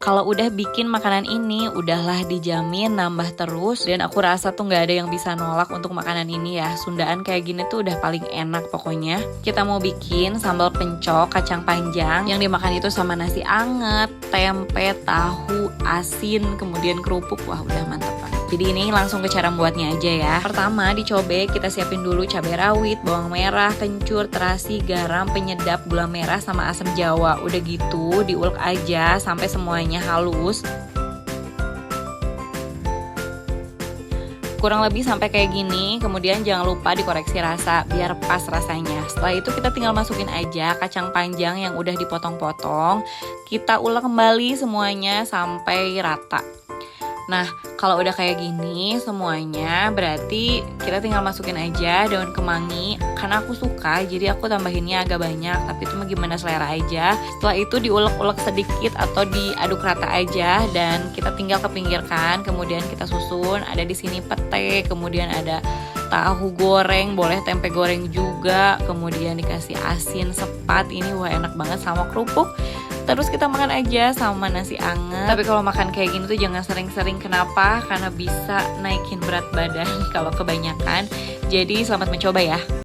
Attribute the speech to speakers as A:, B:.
A: Kalau udah bikin makanan ini, udahlah dijamin nambah terus. Dan aku rasa tuh nggak ada yang bisa nolak untuk makanan ini ya. Sundaan kayak gini tuh udah paling enak pokoknya. Kita mau bikin sambal pencok kacang panjang yang dimakan itu sama nasi anget, tempe, tahu, asin, kemudian kerupuk. Wah, udah mantep banget. Jadi ini langsung ke cara buatnya aja ya. Pertama dicobek, kita siapin dulu cabai rawit, bawang merah, kencur, terasi, garam, penyedap, gula merah, sama asam jawa. Udah gitu diulek aja sampai semuanya halus. Kurang lebih sampai kayak gini. Kemudian jangan lupa dikoreksi rasa biar pas rasanya. Setelah itu kita tinggal masukin aja kacang panjang yang udah dipotong-potong. Kita ulek kembali semuanya sampai rata. Nah, kalau udah kayak gini semuanya, berarti kita tinggal masukin aja daun kemangi. Karena aku suka, jadi aku tambahinnya agak banyak, tapi itu mah gimana selera aja. Setelah itu diulek-ulek sedikit atau diaduk rata aja, dan kita tinggal kepinggirkan. Kemudian kita susun, ada di sini pete, kemudian ada tahu goreng, boleh tempe goreng juga. Kemudian dikasih asin sepat, ini wah enak banget sama kerupuk. Terus kita makan aja sama nasi anget. Tapi kalau makan kayak gini tuh jangan sering-sering. Kenapa? Karena bisa naikin berat badan kalau kebanyakan. Jadi selamat mencoba ya.